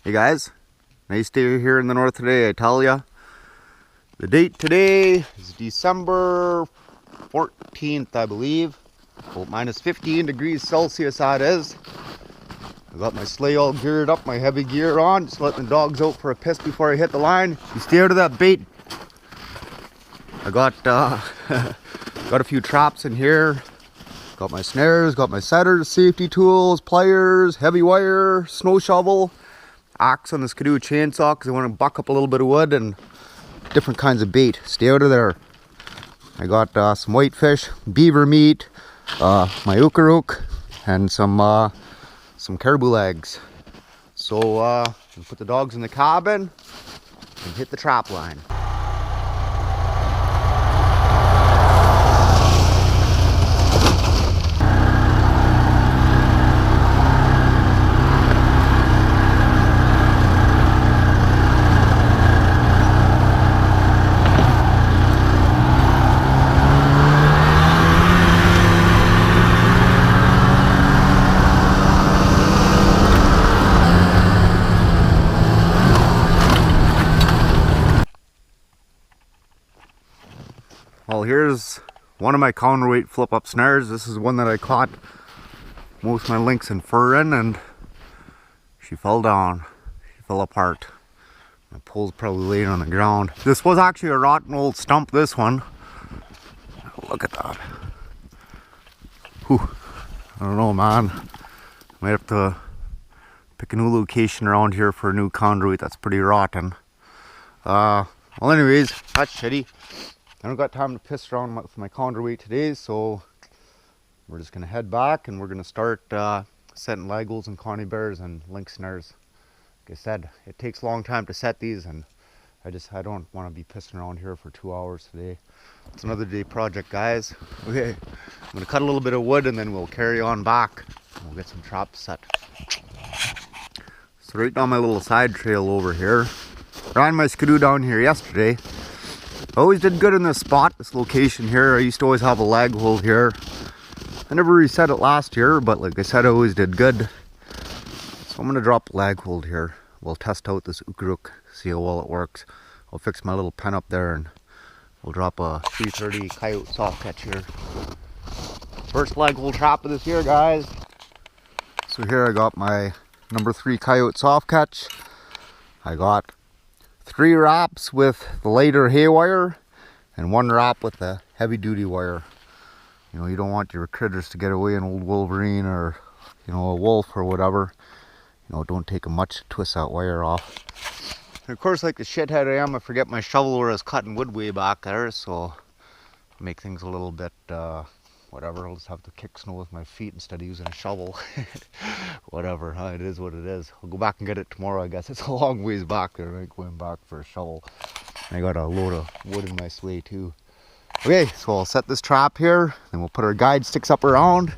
Hey guys, nice day here in the north today, I tell ya. The date today is December 14th, I believe. About minus 15 degrees Celsius that is. I got my sleigh all geared up, my heavy gear on, just letting the dogs out for a piss before I hit the line. You stay out of that bait. I got got a few traps in here. Got my snares, got my setters, safety tools, pliers, heavy wire, snow shovel, axe on the skidoo chainsaw because I want to buck up a little bit of wood, and different kinds of bait. Stay out of there. I got some whitefish, beaver meat, my ookarook, and some caribou legs. So I'll put the dogs in the cabin and hit the trap line. Well, here's one of my counterweight flip-up snares. This is one that I caught most of my lynx and fur in, and she fell down. She fell apart. My pole's probably laying on the ground. This was actually a rotten old stump, this one. Look at that. Whew. I don't know, man. Might have to pick a new location around here for a new counterweight. That's pretty rotten. Well, anyways, that's shitty. I don't got time to piss around with my counterweight today, so we're just gonna head back and we're gonna start setting lagos and coney bears and lynx snares. Like I said, it takes a long time to set these, and I don't want to be pissing around here for 2 hours today. It's another day project, guys. Okay, I'm gonna cut a little bit of wood and then we'll carry on back and we'll get some traps set. So right down my little side trail over here, ran my skidoo down here yesterday. I always did good in this spot, this location here. I used to always have a lag hold here. I never reset it last year, but like I said, I always did good. So I'm gonna drop a lag hold here. We'll test out this ookarook, see how well it works. I'll fix my little pen up there and we'll drop a 330 coyote soft catch here. First lag hold trap of this year, guys. So here I got my number 3 coyote soft catch. I got 3 wraps with the lighter hay wire and 1 wrap with the heavy duty wire. You know, you don't want your critters to get away, an old wolverine or, you know, a wolf or whatever. You know, don't take them much to twist that wire off. And of course, like the shithead I am, I forget my shovel where I was cutting wood way back there, so make things a little bit whatever. I'll just have to kick snow with my feet instead of using a shovel. Whatever, huh? It is what it is. I'll go back and get it tomorrow, I guess. It's a long ways back there. I ain't going back for a shovel. I got a load of wood in my sleigh too. Okay, so I'll set this trap here, then we'll put our guide sticks up around,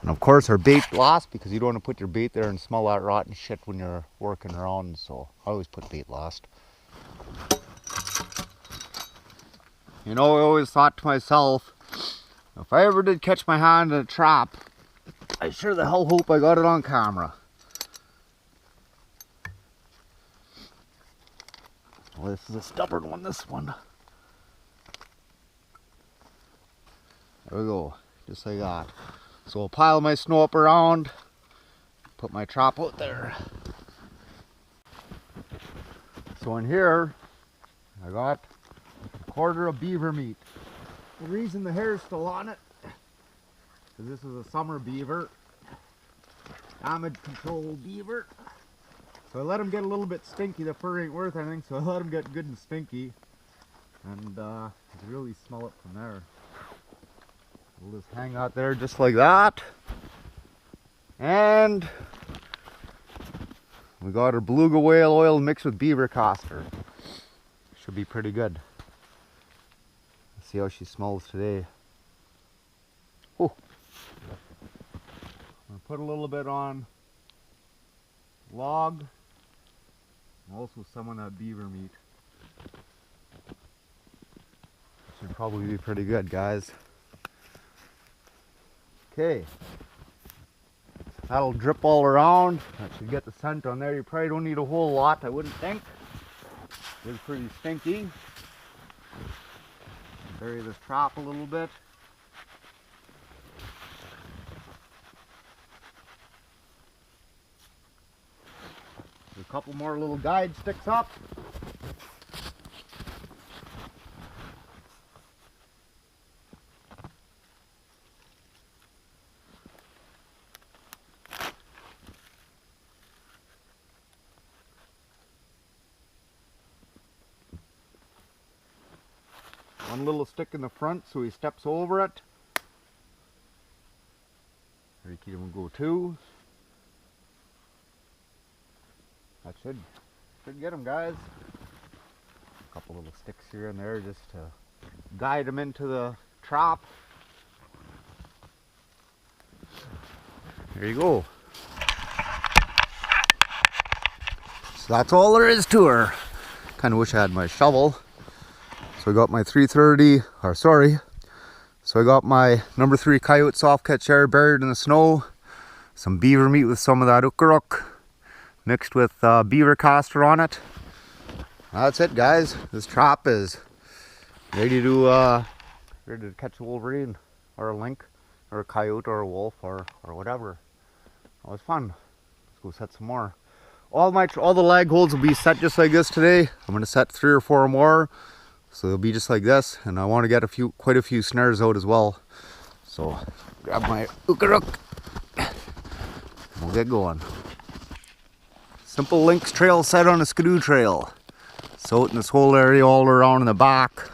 and of course our bait last, because you don't want to put your bait there and smell that rotten shit when you're working around, so I always put bait last. You know, I always thought to myself, if I ever did catch my hand in a trap, I sure the hell hope I got it on camera. Well, this is a stubborn one, this one. There we go, just like that. So I'll pile my snow up around, put my trap out there. So in here, I got a quarter of beaver meat. The reason the hair's still on it is this is a summer beaver, damage control beaver. So I let him get a little bit stinky. The fur ain't worth anything, so I let him get good and stinky, and you can really smell it from there. We'll just hang out there just like that, and we got our beluga whale oil mixed with beaver castor. Should be pretty good. See how she smells today. Oh, I'm gonna put a little bit on log, and also some on that beaver meat. Should probably be pretty good, guys. Okay, That'll drip all around. That should get the scent on there. You probably don't need a whole lot, I wouldn't think. It's pretty stinky. Bury this trap a little bit. A couple more little guide sticks up. One little stick in the front so he steps over it. There you can go two. That should get him, guys. A couple little sticks here and there just to guide him into the trap. There you go. So that's all there is to her. Kind of wish I had my shovel. So I got my 330, or sorry. So I got my number 3 coyote soft catch air buried in the snow. Some beaver meat with some of that ukaruk mixed with beaver caster on it. That's it, guys. This trap is ready to catch a wolverine or a lynx or a coyote or a wolf or whatever. It was fun. Let's go set some more. All the lag holds will be set just like this today. I'm gonna set 3 or 4 more, so they'll be just like this. And I want to get quite a few snares out as well. So grab my ukaruk. We'll get going. Simple lynx trail set on a skidoo trail. So in this whole area all around in the back.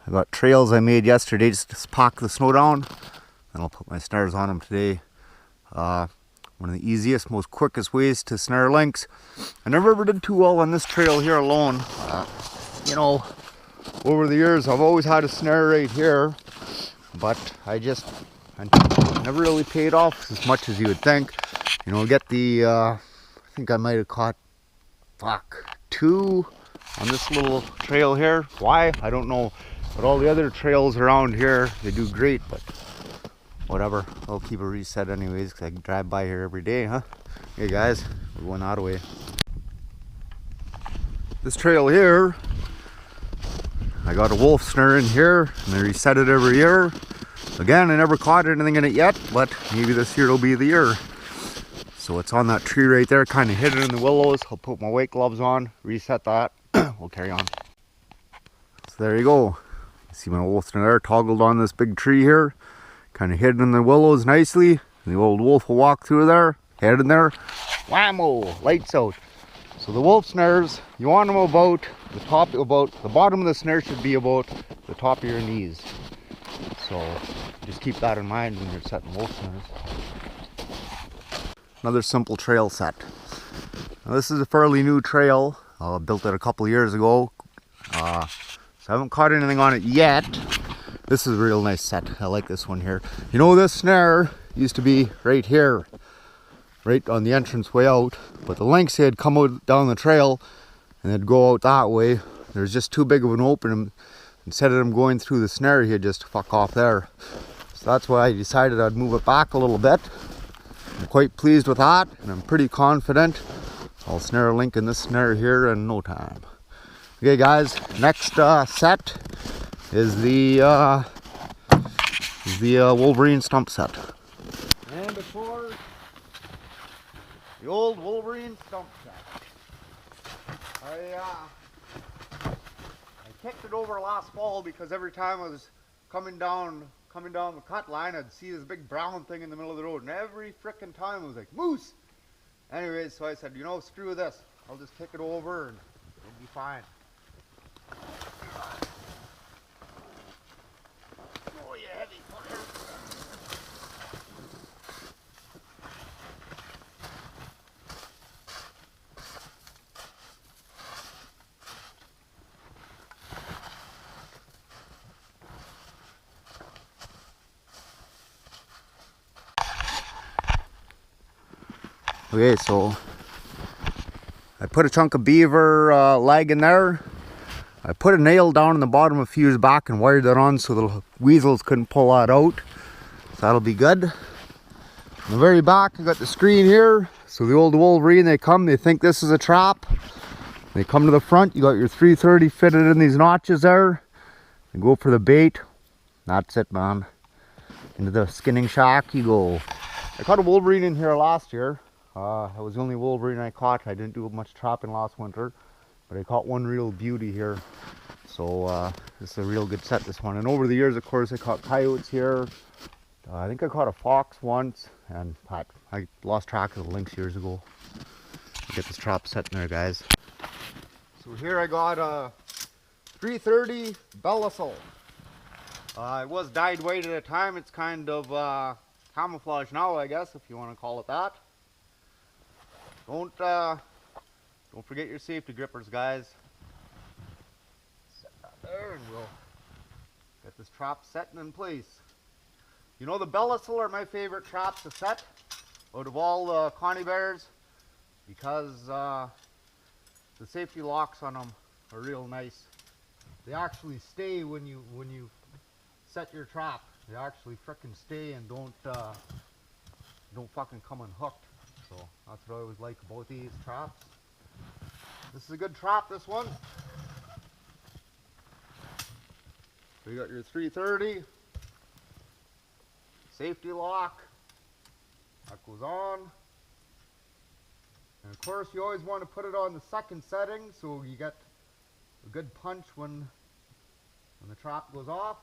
I got trails I made yesterday just to pack the snow down. And I'll put my snares on them today. One of the easiest, most quickest ways to snare lynx. I never ever did too well on this trail here alone. You know, over the years I've always had a snare right here. But I never really paid off as much as you would think. You know, get the... I think I might have caught, 2 on this little trail here. Why? I don't know. But all the other trails around here, they do great, but whatever. I'll keep a reset anyways, because I can drive by here every day, huh? Hey guys, we're going that way. This trail here, I got a wolf snare in here, and I reset it every year. Again, I never caught anything in it yet, but maybe this year will be the year. So it's on that tree right there, kind of hidden in the willows. I'll put my weight gloves on, reset that. We'll carry on. So there you go. See my wolf there toggled on this big tree here. Kind of hidden in the willows nicely. And the old wolf will walk through there, head in there. Whammo! Lights out. So the wolf snares, you want them about the bottom of the snare should be about the top of your knees. So just keep that in mind when you're setting wolf snares. Another simple trail set. Now this is a fairly new trail. I built it a couple years ago. So I haven't caught anything on it yet. This is a real nice set. I like this one here. You know, this snare used to be right here, right on the entrance way out. But the lynx had come out down the trail and they'd go out that way. There's just too big of an opening. Instead of him going through the snare, he'd just fuck off there. So that's why I decided I'd move it back a little bit. I'm quite pleased with that, and I'm pretty confident I'll snare a link in this snare here in no time. Okay guys, next set is the Wolverine stump set. And before the old Wolverine stump set. I kicked it over last fall because every time I was coming down the cut line, I'd see this big brown thing in the middle of the road, and every frickin' time it was like, moose! Anyways, so I said, you know, screw this. I'll just kick it over and it'll be fine. Oh, you heavy fucker. Okay, so I put a chunk of beaver leg in there. I put a nail down in the bottom a few years back and wired that on so the weasels couldn't pull that out. So that'll be good. In the very back, I got the screen here. So the old Wolverine, they think this is a trap. They come to the front, you got your 330 fitted in these notches there. You go for the bait. That's it, man. Into the skinning shack you go. I caught a Wolverine in here last year. It was the only Wolverine I caught. I didn't do much trapping last winter, but I caught one real beauty here. So this is a real good set, this one. And over the years, of course, I caught coyotes here. I think I caught a fox once, and I lost track of the lynx years ago. Get this trap set in there, guys. So here I got a 330 Belisol. It was dyed white at a time. It's kind of camouflage now, I guess, if you want to call it that. Don't forget your safety grippers, guys. Set that there, and we'll get this trap setting in place. You know, the Belisol are my favorite traps to set out of all the Connie bears, because the safety locks on them are real nice. They actually stay when you set your trap. They actually frickin' stay and don't fucking come unhooked. So that's what I always like about these traps. This is a good trap, this one. So you got your 330 safety lock. That goes on. And of course you always want to put it on the second setting so you get a good punch when the trap goes off.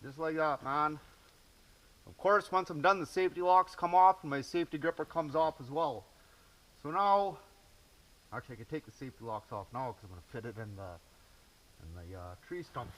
Just like that, man. Of course, once I'm done, the safety locks come off and my safety gripper comes off as well. So now, actually I can take the safety locks off now because I'm going to fit it in the tree stump.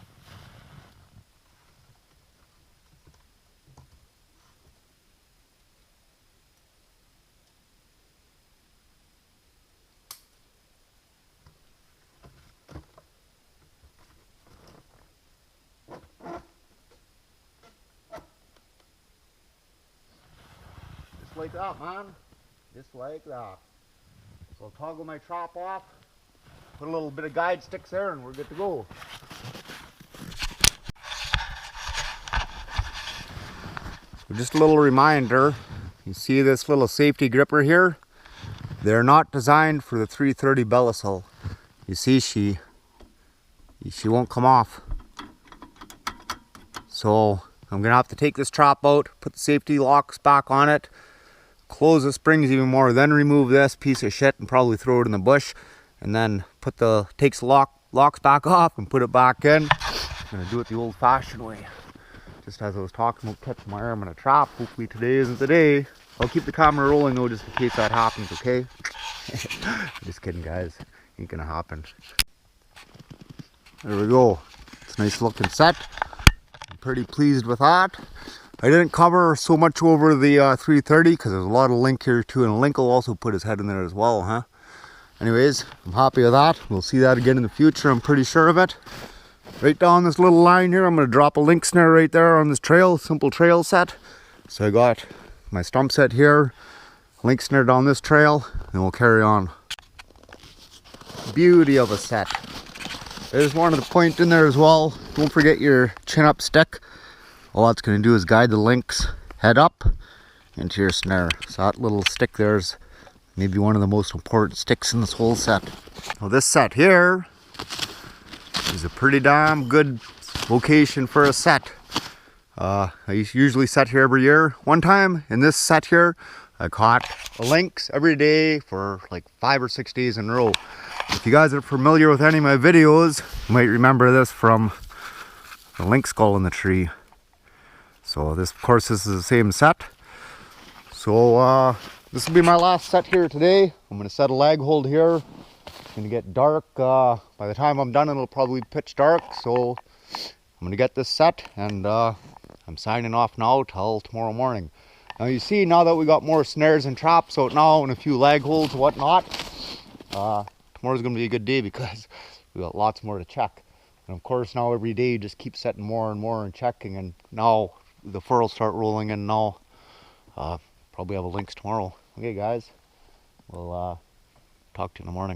Like that, man. Just like that. So I'll toggle my trap off, put a little bit of guide sticks there, and we're good to go. So just a little reminder, you see this little safety gripper here? They're not designed for the 330 Belisol. You see, she won't come off. So I'm gonna have to take this trap out, put the safety locks back on it, close the springs even more, then remove this piece of shit and probably throw it in the bush, and then takes the locks back off and put it back in. I'm gonna do it the old-fashioned way. Just as I was talking about catching my arm in a trap, hopefully today isn't the day. I'll keep the camera rolling though, just in case that happens, okay? Just kidding, guys. Ain't gonna happen. There we go. It's a nice looking set. I'm pretty pleased with that. I didn't cover so much over the 330 because there's a lot of link here too, and Link will also put his head in there as well, huh? Anyways, I'm happy with that. We'll see that again in the future, I'm pretty sure of it. Right down this little line here, I'm going to drop a link snare right there on this trail, simple trail set. So I got my stump set here, link snare down this trail, and we'll carry on. Beauty of a set. I just wanted to point in there as well, don't forget your chin up stick. All that's going to do is guide the link's head up into your snare. So that little stick there is maybe one of the most important sticks in this whole set. Well, this set here is a pretty damn good location for a set. I usually set here every year. One time in this set here, I caught a lynx every day for like 5 or 6 days in a row. If you guys are familiar with any of my videos, you might remember this from the lynx skull in the tree. So this, of course, this is the same set. So this will be my last set here today. I'm going to set a lag hold here. It's going to get dark. By the time I'm done, it'll probably be pitch dark. So I'm going to get this set, and I'm signing off now till tomorrow morning. Now you see, now that we got more snares and traps out now and a few lag holds and whatnot, tomorrow's going to be a good day because we got lots more to check. And of course now every day you just keep setting more and more and checking, and now the fur will start rolling in now. Probably have a lynx tomorrow. Okay guys, we'll talk to you in the morning.